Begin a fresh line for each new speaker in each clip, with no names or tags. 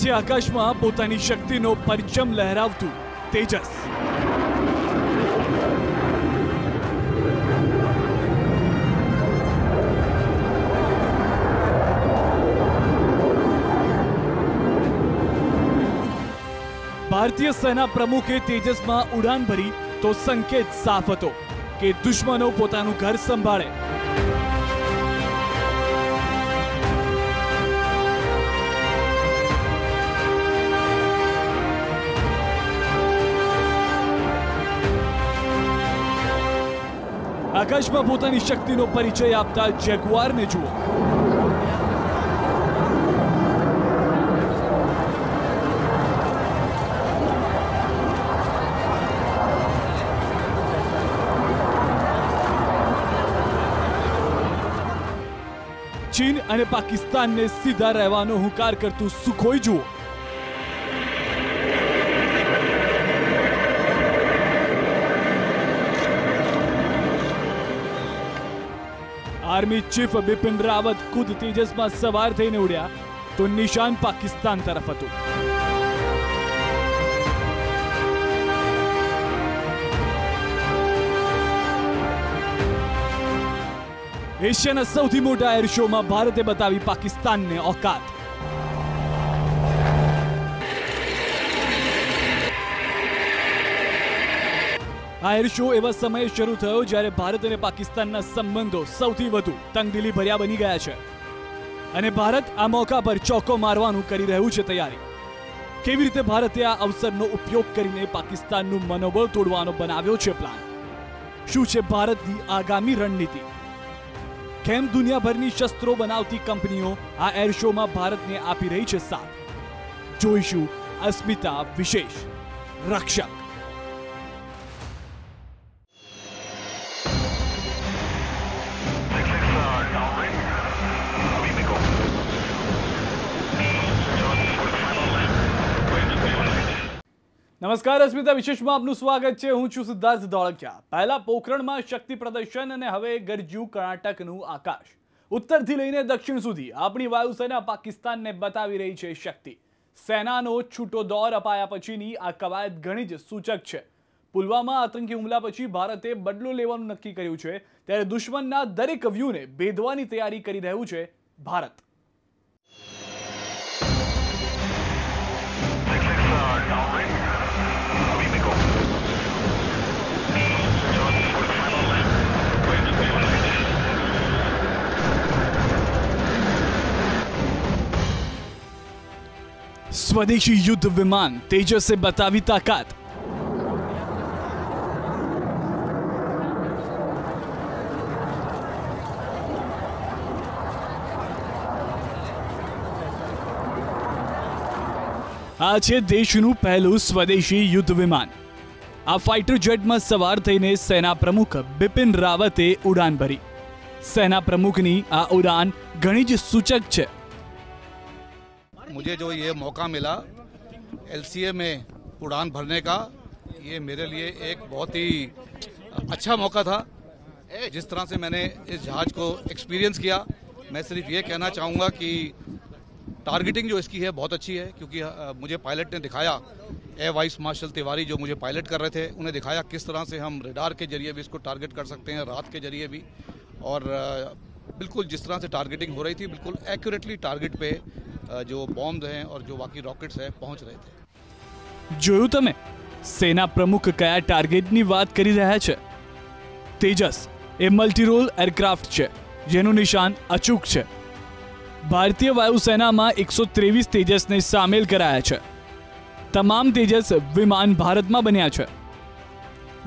છે આકાશમાં પોતાની શક્તિનો પરચમ લહેરાવતું તેજસ। ભારતીય સેના પ્રમુખે તેજસમાં ઉડાન ભરી તો સંકેત સાફ હતો કે દુશ્મનો પોતાનું ઘર સંભાળે। આકાશમાં પોતાની શક્તિનો પરિચય આપતા જેગુઆરને જુઓ। ચીન અને પાકિસ્તાનને સીધા રહેવાનો હુંકાર કરતું સુખોઈ જુઓ। આર્મી ચીફ બિપિન રાવત ખુદ તેજસમાં સવાર થઈને ઉડ્યા તો નિશાન પાકિસ્તાન તરફ હતું। એશિયાના સૌથી મોટા એર શોમાં ભારતે બતાવી પાકિસ્તાનને औकात। આ એર શો એવા સમયે શરૂ થયો જ્યારે ભારત અને પાકિસ્તાનના સંબંધો સૌથી વધુ તંગદિલી ભર્યા બની ગયા છે અને ભારત આ મોકા પર ચોક્કો મારવાનું કરી રહ્યું છે તૈયારી। કેવી રીતે ભારતે આ અવસરનો ઉપયોગ કરીને પાકિસ્તાનનું મનોબળ તોડવાનો બનાવ્યો છે પ્લાન? શું છે ભારતની આગામી રણનીતિ? કેમ દુનિયાભરની શસ્ત્રો બનાવતી કંપનીઓ આ એર શોમાં ભારતને આપી રહી છે સાથ? જોઈશું અસ્મિતા વિશેષ રક્ષક। નમસ્કાર, અસ્મિતા વિશેષમાં આપનું સ્વાગત છે। હું છું સિદ્ધાર્થ ધોળકિયા। પહેલા પોખરણમાં શક્તિ પ્રદર્શન અને હવે ગરજ્યું કર્ણાટકનું આકાશ। ઉત્તરથી લઈને દક્ષિણ સુધી આપણી વાયુસેના પાકિસ્તાનને બતાવી રહી છે શક્તિ। સેનાનો છૂટો દોર અપાયા પછીની આ કવાયત ઘણી જ સૂચક છે। પુલવામા આતંકી હુમલા પછી ભારતે બદલો લેવાનું નક્કી કર્યું છે, ત્યારે દુશ્મનના દરેક વ્યૂહને ભેદવાની તૈયારી કરી રહ્યું છે ભારત। स्वदेशी युद्ध विमान तेजस से बतावी ताकत। આ છે દેશનું પહેલું સ્વદેશી યુદ્ધ વિમાન। આ ફાઇટર જેટમાં સવાર થઈને સેના પ્રમુખ બિપિન રાવતે ઉડાન ભરી। સેના પ્રમુખની આ ઉડાન ઘણી જ સૂચક છે।
मुझे जो ये मौका मिला LCA में उड़ान भरने का, ये मेरे लिए एक बहुत ही अच्छा मौका था। जिस तरह से मैंने इस जहाज को एक्सपीरियंस किया, मैं सिर्फ ये कहना चाहूँगा कि टारगेटिंग जो इसकी है बहुत अच्छी है, क्योंकि मुझे पायलट ने दिखाया, एयर वाइस मार्शल तिवारी जो मुझे पायलट कर रहे थे, उन्हें दिखाया किस तरह से हम रेडार के जरिए भी इसको टारगेट कर सकते हैं, रात के जरिए भी। और बिल्कुल जिस तरह से टारगेटिंग हो रही थी, बिल्कुल एक्यूरेटली टारगेट पे जो बॉम्ब हैं और जो बाकी रॉकेट्स हैं पहुंच रहे थे।
જોયું તમે સેના પ્રમુખ કયા ટાર્ગેટની વાત કરી રહ્યા છે? તેજસ એ મલ્ટીરોલ એરક્રાફ્ટ છે જેનું નિશાન અચૂક છે। ભારતીય વાયુસેનામાં 123 તેજસને સામેલ કરાયા છે। તમામ તેજસ વિમાન ભારતમાં બન્યા છે।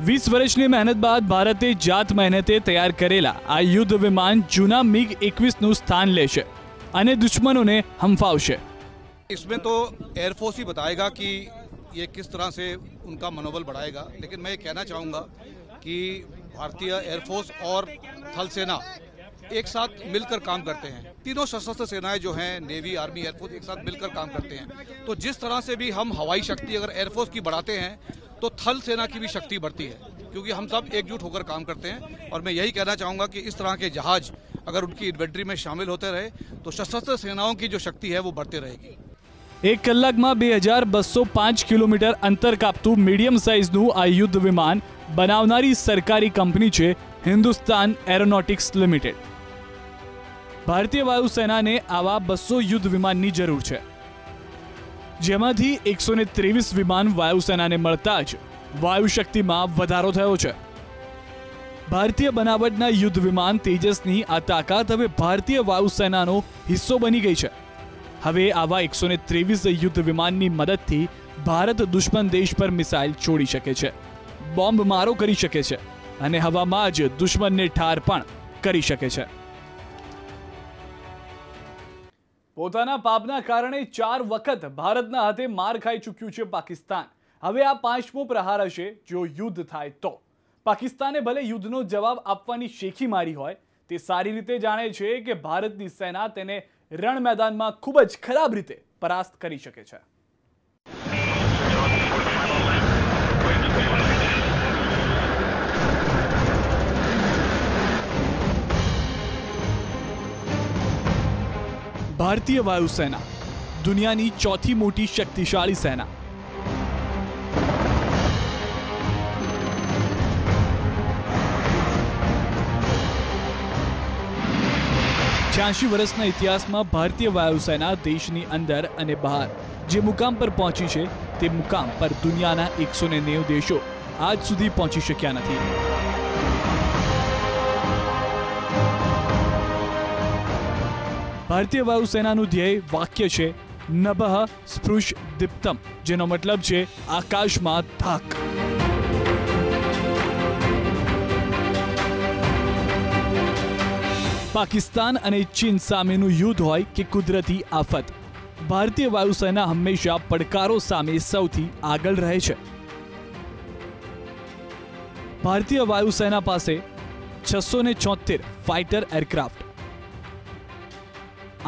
20 વર્ષની મહેનત બાદ ભારતે જાત મહેનતે તૈયાર કરેલા આ યુદ્ધ વિમાન જૂના MiG-21નું સ્થાન લેશે અને દુશ્મનોને હંફાવશે।
इसमें तो एयरफोर्स ही बताएगा कि ये किस तरह से उनका मनोबल बढ़ाएगा, लेकिन मैं ये कहना चाहूँगा कि भारतीय एयरफोर्स और थल सेना एक साथ मिलकर काम करते हैं। तीनों सशस्त्र सेनाएं जो हैं, नेवी, आर्मी, एयरफोर्स, एक साथ मिलकर काम करते हैं। तो जिस तरह से भी हम हवाई शक्ति अगर एयरफोर्स की बढ़ाते हैं तो थल सेना की भी शक्ति बढ़ती है, क्योंकि हम सब एकजुट होकर काम करते हैं। और मैं यही कहना चाहूँगा कि इस तरह के जहाज अगर उनकी इन्वेंट्री में शामिल होते रहे तो सशस्त्र सेनाओं की जो शक्ति है वो बढ़ती रहेगी।
એક કલાકમાં 2205 કિલોમીટર અંતર કાપતું મીડિયમ સાઇઝનું આ યુદ્ધ વિમાન બનાવનારી સરકારી કંપની છે હિન્દુસ્તાન એરોનોટિક્સ લિમિટેડ. ભારતીય વાયુસેનાને આવા 200 યુદ્ધ વિમાનની જરૂર છે, જેમાંથી 123 વિમાન વાયુસેનાને મળતા જ વાયુશક્તિમાં વધારો થયો છે. ભારતીય બનાવટના યુદ્ધ વિમાન તેજસની આ તાકાત હવે ભારતીય વાયુસેનાનો હિસ્સો બની ગઈ છે. હવે આવા 123 યુદ્ધ વિમાનની મદદથી ભારત દુશ્મન દેશ પર મિસાઇલ છોડી શકે છે, બોમ્બ મારો કરી શકે છે અને હવામાં જ દુશ્મનને ઠાર પણ કરી શકે છે. પોતાના પાપના કારણે 4 વખત ભારતના હાથે માર ખાઈ ચૂક્યું છે પાકિસ્તાન. હવે આ 5મો પ્રહાર હશે જો યુદ્ધ થાય તો. પાકિસ્તાને ભલે યુદ્ધનો જવાબ આપવાની શેખી મારી હોય, તે સારી રીતે જાણે છે કે ભારતની સેના તેને રણ મેદાનમાં ખૂબ જ ખરાબ રીતે પરાસ્ત કરી શકે છે. ભારતીય વાયુસેના દુનિયાની ચોથી મોટી શક્તિશાળી સેના. વર્ષના ઇતિહાસમાં ભારતીય વાયુસેના દેશની અંદર અને બહાર જે મુકામ પર પહોંચી છે, તે મુકામ પર દુનિયાના 190 દેશો આજ સુધી પહોંચી શક્યા નથી. ભારતીય વાયુસેનાનું ધ્યેય વાક્ય છે નભઃ સ્પૃશ દીપ્તમ, જેનો મતલબ છે આકાશમાં ધાક. પાકિસ્તાન અને ચીન સામેનું યુદ્ધ હોય કે કુદરતી આફત, ભારતીય વાયુસેના હંમેશા પડકારો સામે સૌથી આગળ રહે છે. ભારતીય વાયુસેના પાસે 676 fighter aircraft,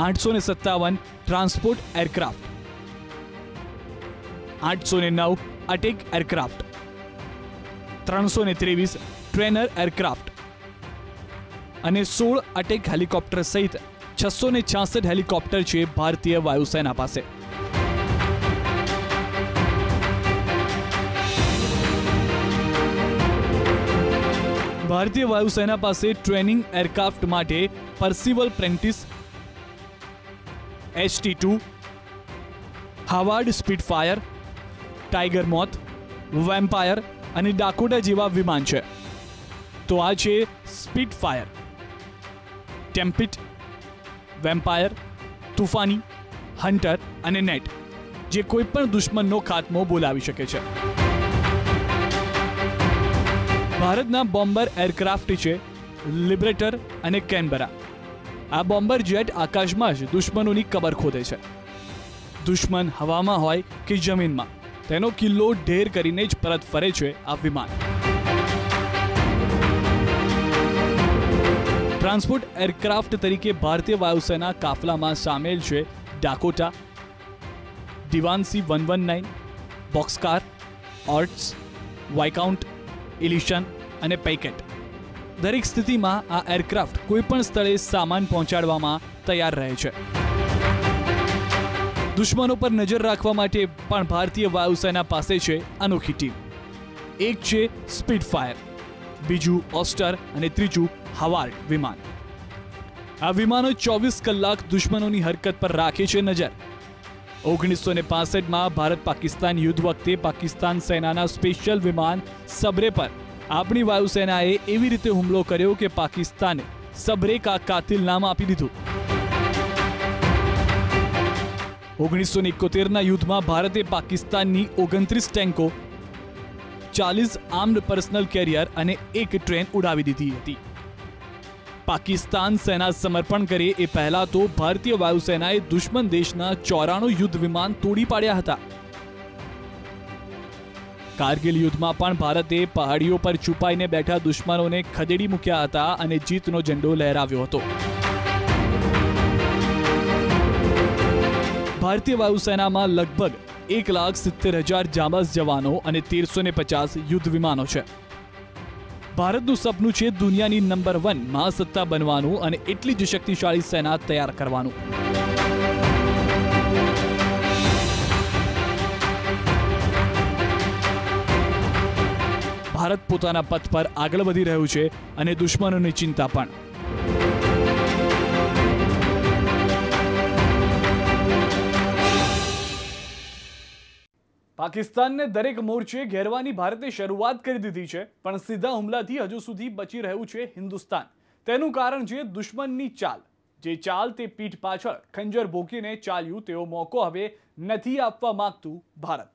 857 transport aircraft, 809 attack aircraft, 323 trainer aircraft અને 16 અટેક હેલિકોપ્ટર સહિત 666 હેલિકોપ્ટર છે ભારતીય વાયુસેના પાસે. ભારતીય વાયુસેના પાસે ટ્રેનિંગ એરક્રાફ્ટ માટે પરસિવલ પ્રેન્ટિસ, HT-2, હાવાર્ડ સ્પીટફાયર, ટાઈગર મોથ, વેમ્પાયર અને ડાકોટા જેવા વિમાન છે. તો આ છે સ્પીટફાયર, ટેમ્પિટ, વેમ્પાયર, તુફાની, હન્ટર અને નેટ, જે કોઈ પણ દુશ્મનનો ખાત્મો બોલાવી શકે છે. ભારતના બોમ્બર એરક્રાફ્ટ છે લિબરેટર અને કેનબરા. આ બોમ્બર જેટ આકાશમાં જ દુશ્મનોની કબર ખોદે છે. દુશ્મન હવામાં હોય કે જમીનમાં, તેનો કિલ્લો ઢેર કરીને જ પરત ફરે છે આ વિમાન. ટ્રાન્સપોર્ટ એરક્રાફ્ટ તરીકે ભારતીય વાયુસેના કાફલામાં સામેલ છે ડાકોટા, દિવાનસી 119, બોક્સકાર, ઓર્ટ્સ, વાઇકાઉન્ટ, ઇલિશન અને પૈકેટ. દરેક સ્થિતિમાં આ એરક્રાફ્ટ કોઈપણ સ્થળે સામાન પહોંચાડવામાં તૈયાર રહે છે. દુશ્મનો પર નજર રાખવા માટે પણ ભારતીય વાયુસેના પાસે છે અનોખી ટીમ. એક છે સ્પીડફાયર, બીજું ઓસ્ટર અને ત્રીજું હાવાર્ડ વિમાન. આ વિમાનો 24 કલાક દુશ્મનોની હરકત પર રાખે છે નજર. 1965માં ભારત પાકિસ્તાન યુદ્ધ વખતે પાકિસ્તાન સેનાના સ્પેશિયલ વિમાન સબરે પર આપણી વાયુસેનાએ એવી રીતે હુમલો કર્યો કે પાકિસ્તાને સબરે કા કાતિલ નામ આપી દીધું. 1971ના યુદ્ધમાં ભારતે પાકિસ્તાનની 29 ટેન્કો, 40 આર્મ્ડ પર્સનલ કેરિયર અને 1 ટ્રેન ઉડાવી દીધી હતી. પાકિસ્તાન સેના સમર્પણ કરે એ પહેલા તો ભારતીય વાયુસેનાએ દુશ્મન દેશના 94 યુદ્ધ વિમાન તોડી પાડ્યા હતા. કારગિલ યુદ્ધમાં પણ ભારતે પહાડીઓ પર છુપાઈને બેઠા દુશ્મનોને ખદેડી મૂક્યા હતા અને જીતનો ઝંડો લહેરાવ્યો હતો. ભારતીય વાયુસેનામાં લગભગ 1,70,000 જાંબાઝ જવાનો અને 1350 યુદ્ધ વિમાનો છે. ભારતનું સપનું છે દુનિયાની નંબર 1 મહાસત્તા બનવાનું અને એટલી જ શક્તિશાળી સેના તૈયાર કરવાનું. ભારત પોતાના પથ પર આગળ વધી રહ્યું છે અને દુશ્મનોની ચિંતા પણ। પાકિસ્તાનને દરેક મોરચે ઘેરવાની ભારતે શરૂઆત કરી દીધી છે, પણ સીધા હુમલાથી હજુ સુધી બચી રહ્યું છે હિન્દુસ્તાન। તેનું કારણ છે દુશ્મનની ચાલ। જે ચાલ તે પીઠ પાછળ ખંજર ભોંકીને ચાલ્યું તેવો મોકો હવે નથી આપવા માંગતું ભારત।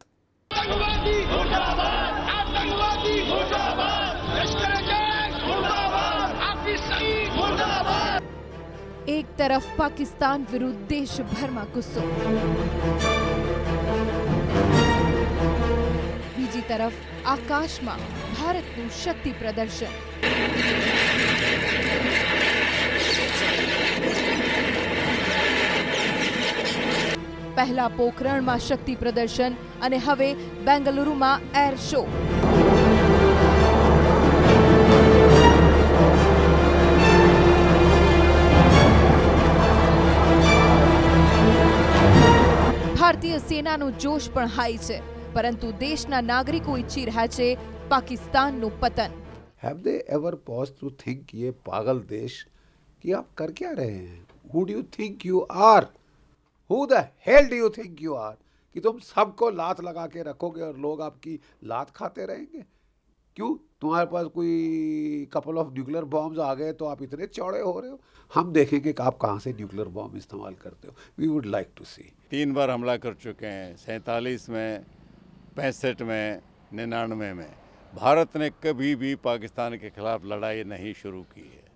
એક તરફ પાકિસ્તાન વિરુદ્ધ દેશભરમાં ગુસ્સો, બીજી તરફ આકાશમાં ભારતનું શક્તિ પ્રદર્શન। પહેલા પોખરણમાં શક્તિ પ્રદર્શન અને હવે બેંગલુરુમાં એર શો। ભારતીય સેનાનો જોશ પણ હાઈ છે, પરંતુ દેશના નાગરિકો ઈચ્છી રહ્યા છે પાકિસ્તાનનું પતન।
Have they ever paused to think ये पागल देश कि आप कर क्या रहे हैं? Who do you think you are? Who the hell do you think you are? कि तुम सबको लात लगा के रखोगे और लोग आपकी लात खाते रहेंगे? क्यों? तुम्हारे पास कोई कपल ऑफ न्यूक्लियर बॉम्ब्स आ गए तो आप इतने चौड़े हो रहे हो? हम देखेंगे कि आप कहाँ से न्यूक्लियर बॉम्ब इस्तेमाल करते हो। वी वुड लाइक टू सी।
3 बार हमला कर चुके हैं, 47 में, 65 में, 99 में। भारत ने कभी भी पाकिस्तान के खिलाफ लड़ाई नहीं शुरू की है।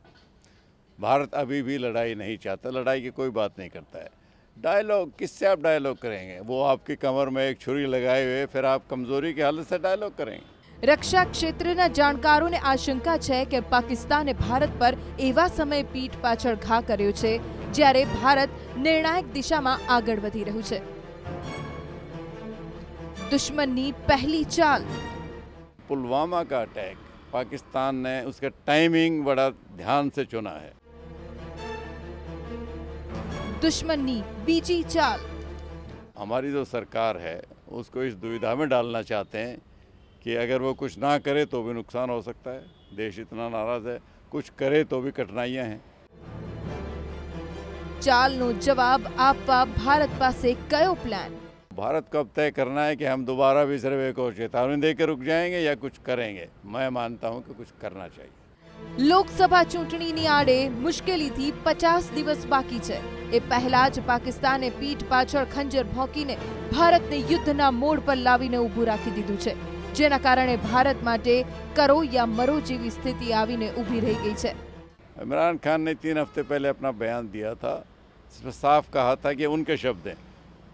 भारत अभी भी लड़ाई नहीं चाहता, लड़ाई की कोई बात नहीं करता है। डायलॉग, किससे आप डायलॉग करेंगे? वो आपकी कमर में एक छुरी लगाए हुए, फिर आप कमजोरी की हालत से डायलॉग करेंगे।
રક્ષા ક્ષેત્રના જાણકારોને આશંકા છે કે પાકિસ્તાને ભારત પર એવા સમયે પીઠ પાછળ ઘા કર્યો છે જ્યારે ભારત નિર્ણાયક દિશામાં આગળ વધી રહ્યું છે। દુશ્મનની પહેલી ચાલ,
पुलवामा का अटैक पाकिस्तान ने उसका टाइमिंग बड़ा ध्यान से चुना है।
દુશ્મનની બીજી ચાલ,
हमारी जो सरकार है उसको इस दुविधा में डालना चाहते हैं कि अगर वो कुछ ना करे तो भी नुकसान हो सकता है। देश इतना नाराज है, कुछ करे तो भी कठिनाइयां हैं।
ચાલનો જવાબ આપવા ભારત પાસે કયો પ્લાન?
भारत को अब तय करना है कि हम दोबारा भी सर्वे को चेतावनी देकर रुक जाएंगे या कुछ करेंगे। मैं मानता हूं कि कुछ करना चाहिए।
લોકસભા ચૂંટણીની આડે મુશ્કેલીથી 50 દિવસ બાકી છે। એ પહેલા જ પાકિસ્તાને પીઠ પાછળ ખંજર ભોંકીને ભારતને યુદ્ધના મોડ પર લાવીને ઊભું રાખી દીધું છે, જેના કારણે ભારત માટે કરો या मरो જેવી સ્થિતિ આવીને ઊભી રહી ગઈ છે।
इमरान खान ने 3 हफ्ते पहले अपना बयान दिया था, जिसमें साफ कहा था कि उनके शब्द हैं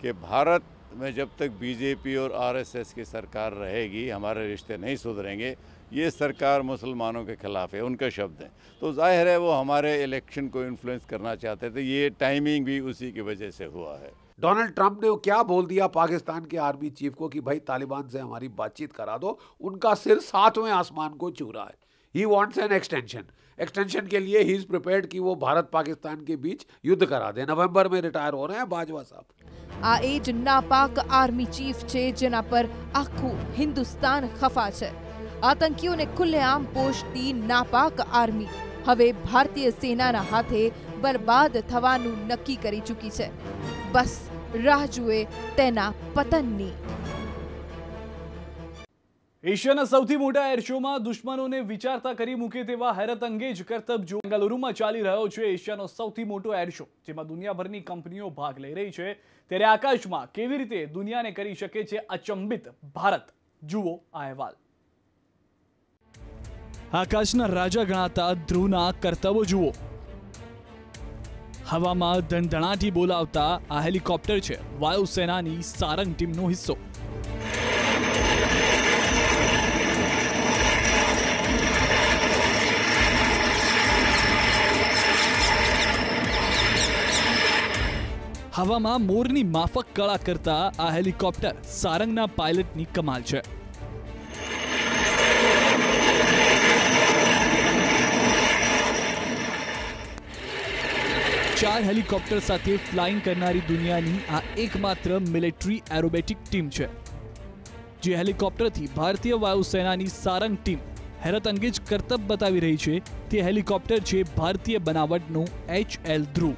कि भारत में जब तक बीजेपी और आरएसएस की सरकार रहेगी हमारे रिश्ते नहीं सुधरेंगे। ये सरकार मुसलमानों के खिलाफ है, उनके शब्द हैं। तो जाहिर है वो हमारे इलेक्शन को इन्फ्लुएंस करना चाहते थे। ये टाइमिंग भी उसी की वजह से हुआ है।
डोनाल्ड ट्रंप ने क्या बोल दिया पाकिस्तान के आर्मी चीफ को कि भाई तालिबान से हमारी बातचीत करा दो। उनका सिर 7वें आसमान को छू रहा है। ही वांट्स एन एक्सटेंशन के लिए ही इज प्रिपेयर्ड कि वो भारत पाकिस्तान के बीच युद्ध करा दे। नवंबर में रिटायर हो रहे हैं बाजवा साहब।
આ એ જ નાપાક આર્મી ચીફ છે જેના પર આખું હિન્દુસ્તાન ખફા છે। આતંકીઓને ખુલ્લેઆમ પોષતી નાપાક આર્મી હવે ભારતીય સેનાના હાથે બરબાદ થવાનું નક્કી કરી ચૂકી છે। બસ રાહ જુએ તેના પતનની।
એશિયાના સૌથી મોટા એર શોમાં દુશ્મનોને વિચારતા કરી મૂકે તેવા હેરત અંગેજ કરતબ જો બેંગલુરુમાં ચાલી રહ્યો છે એશિયાનો સૌથી મોટો એર શો, જેમાં દુનિયાભરની કંપનીઓ ભાગ લઈ રહી છે। ત્યારે આકાશમાં કેવી રીતે દુનિયાને કરી શકે છે અચંબિત ભારત, જુઓ આ અહેવાલ। આકાશના રાજા ગણાતા ધ્રુવના કરતબો જુઓ। હવામાં ધણધણાટી બોલાવતા આ હેલિકોપ્ટર છે વાયુસેનાની સારંગ ટીમનો હિસ્સો। હવામાં મોરની માફક કળા કરતા આ હેલિકોપ્ટર સારંગના પાયલટની કમાલ છે। 4 હેલિકોપ્ટર સાથે ફ્લાઇંગ કરનારી દુનિયાની આ એકમાત્ર મિલિટરી એરોબેટિક ટીમ છે, જે હેલિકોપ્ટરથી ભારતીય વાયુસેનાની સારંગ ટીમ હેરત અંગે જ કરતબ બતાવી રહી છે તે હેલિકોપ્ટર છે ભારતીય બનાવટનું HL ધ્રુવ.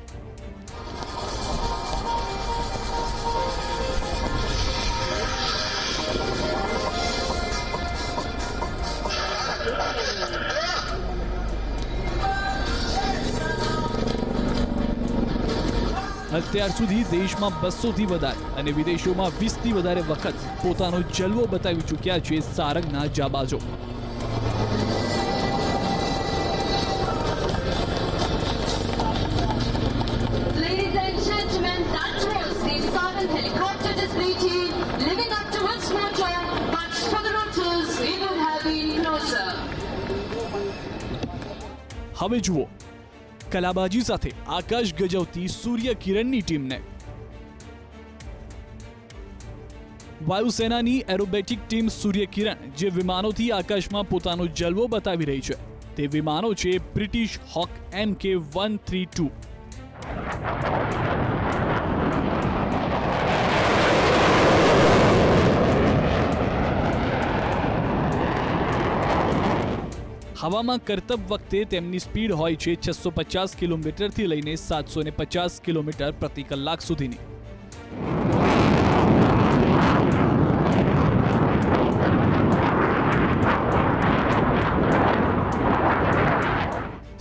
અત્યાર સુધી દેશમાં 200થી વધારે અને વિદેશોમાં 20થી વધારે વખત પોતાનો જલવો બતાવી ચૂક્યા છે સારંગના જાબાજો. હવે જુઓ કલાબાજી સાથે આકાશ ગજવતી સૂર્ય કિરણની ટીમને. વાયુસેનાની એરોબેટિક ટીમ સૂર્ય કિરણ જે વિમાનોથી આકાશમાં પોતાનો જલવો બતાવી રહી છે તે વિમાનો છે બ્રિટિશ હોક MK132. હવામાં કરતબ વખતે તેમની સ્પીડ હોય છે 650 કિલોમીટરથી લઈને 750 કિલોમીટર પ્રતિ કલાક સુધીની.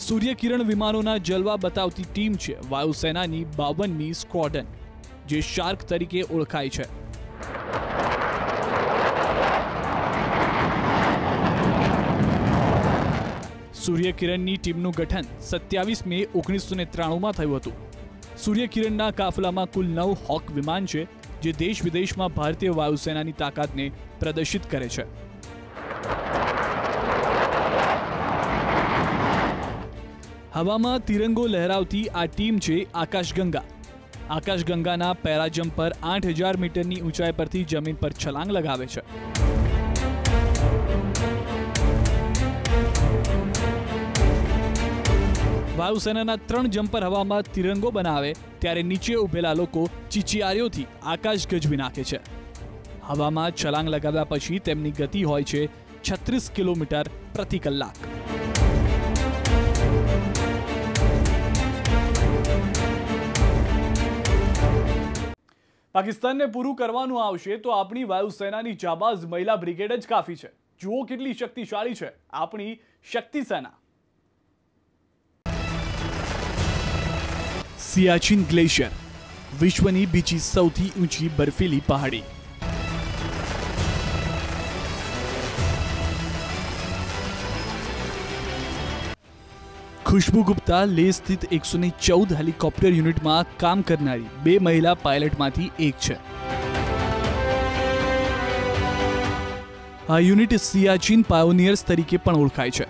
સૂર્યકિરણ વિમાનોના જલવા બતાવતી ટીમ છે વાયુસેનાની 52મી સ્ક્વોડ્રન, જે શાર્ક તરીકે ઓળખાય છે. સૂર્યકિરણની ટીમનું ગઠન 27 મે 1993માં થયું હતું. સૂર્યકિરણના કાફલામાં કુલ 9 હોક વિમાન છે જે દેશ વિદેશમાં ભારતીય વાયુસેનાની તાકાતને પ્રદર્શિત કરે છે. હવામાં તિરંગો લહેરાવતી આ ટીમ છે આકાશગંગા. આકાશગંગાના પેરાજમ્પ પર 8000 મીટરની ઊંચાઈ પરથી જમીન પર છલાંગ લગાવે છે. વાયુસેનાના 3 જમ્પર હવામાં તિરંગો બનાવે ત્યારે નીચે ઉભેલા લોકો ચીચિયારીઓથી આકાશ ગજવી નાખે છે. હવામાં છલાંગ લગાવ્યા પછી તેમની ગતિ હોય છે 36 કિલોમીટર પ્રતિ કલાક. પાકિસ્તાનને પૂરું કરવાનું આવશે તો આપણી વાયુસેનાની જાબાઝ મહિલા બ્રિગેડ જ કાફી છે. જુઓ કેટલી શક્તિશાળી છે આપણી શક્તિ સેના. સિયાચીન ગ્લેશિયર, વિશ્વની બીજી સૌથી ઊંચી બર્ફીલી પહાડી. ખુશ્બુ ગુપ્તા લેહ સ્થિત 114 હેલિકોપ્ટર યુનિટમાં કામ કરનારી 2 મહિલા પાયલટમાંથી એક છે. આ યુનિટ સિયાચીન પાયોનિયર્સ તરીકે પણ ઓળખાય છે.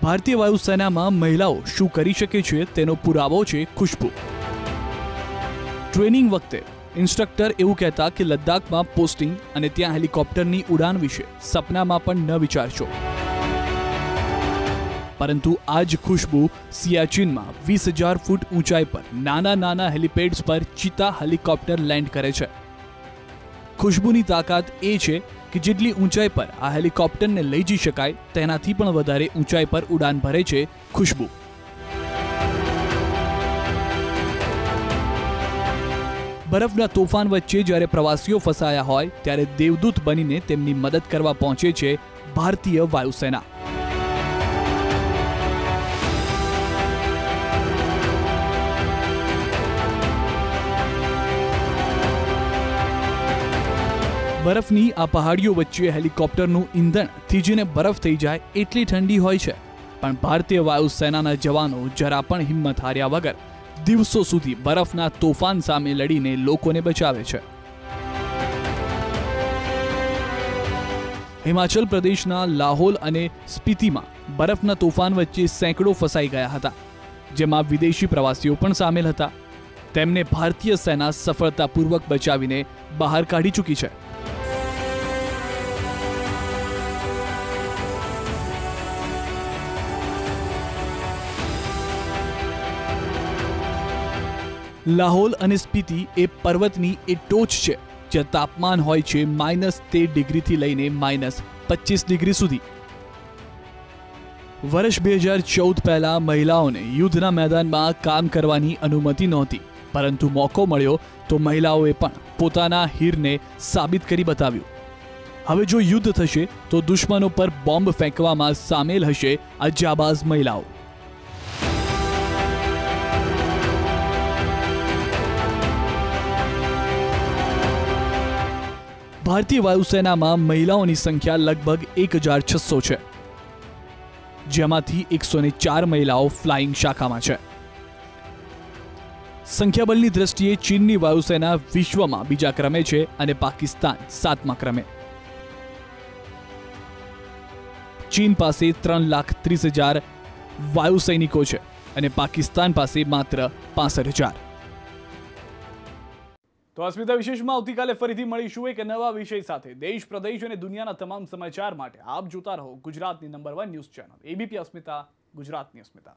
ભારતીય વાયુસેનામાં મહિલાઓ શું કરી શકે છે તેનો પુરાવો છે ખુશ્બુ. ટ્રેનિંગ વખતે ઇન્સ્ટ્રક્ટર એવું કહેતા કે લદ્દાખમાં પોસ્ટિંગ અને ત્યાં હેલિકોપ્ટરની ઉડાન વિશે સપનામાં પણ ન વિચારશો. પરંતુ આજ ખુશ્બુ સિયાચીનમાં 20,000 ફૂટ ઊંચાઈ પર નાના હેલિપેડ્સ પર ચિતા હેલિકોપ્ટર લેન્ડ કરે છે. ખુશ્બુની તાકાત એ છે કે જેટલી ઊંચાઈ પર આ હેલિકોપ્ટરને લઈ જઈ શકાય તેનાથી પણ વધારે ઊંચાઈ પર ઉડાન ભરે છે ખુશ્બુ. બરફના તોફાન વચ્ચે જ્યારે પ્રવાસીઓ ફસાયા હોય ત્યારે દેવદૂત બનીને તેમની મદદ કરવા પહોંચે છે ભારતીય વાયુસેના. બરફની આ પહાડીઓ વચ્ચે હેલિકોપ્ટરનું ઈંધણ થીજીને બરફ થઈ જાય એટલી ઠંડી હોય છે, પણ ભારતીય વાયુસેનાના જવાનો જરા પણ હિંમત હાર્યા વગર દિવસો સુધી બરફના તોફાન સામે લડીને લોકોને બચાવે છે. હિમાચલ પ્રદેશના લાહોલ અને સ્પીતિમાં બરફના તોફાન વચ્ચે સેંકડો ફસાઈ ગયા હતા, જેમાં વિદેશી પ્રવાસીઓ પણ સામેલ હતા. તેમને ભારતીય સેના સફળતાપૂર્વક બચાવીને બહાર કાઢી ચૂકી છે. લાહોલ અને સ્પીતિ એ પર્વતની એ ટોચ છે જ્યાં તાપમાન હોય છે -13 ડિગ્રીથી લઈને -25 ડિગ્રી સુધી. વર્ષ 2014 પહેલા મહિલાઓને યુદ્ધના મેદાનમાં કામ કરવાની અનુમતિ નહોતી, પરંતુ મોકો મળ્યો તો મહિલાઓએ પણ પોતાના હીરને સાબિત કરી બતાવ્યું. હવે જો યુદ્ધ થશે તો દુશ્મનો પર બોમ્બ ફેંકવામાં સામેલ હશે આ જાબાઝ મહિલાઓ. ભારતીય વાયુસેનામાં મહિલાઓની સંખ્યા લગભગ 1600 છે, જેમાંથી 104 મહિલાઓ ફ્લાઇંગ શાખામાં છે. સંખ્યાબળની દ્રષ્ટિએ ચીનની વાયુસેના વિશ્વમાં બીજા ક્રમે છે અને પાકિસ્તાન 7મા ક્રમે. ચીન પાસે 3,30,000 વાયુ સૈનિકો છે અને પાકિસ્તાન પાસે માત્ર 65,000. તો અસ્મિતા વિશેષમાં આવતીકાલે ફરીથી મળીશું એક નવા વિષય સાથે. દેશ, પ્રદેશ અને દુનિયાના તમામ સમાચાર માટે આપ જોતા રહો ગુજરાતની નંબર 1 ન્યૂઝ ચેનલ એબીપી અસ્મિતા, ગુજરાતની અસ્મિતા.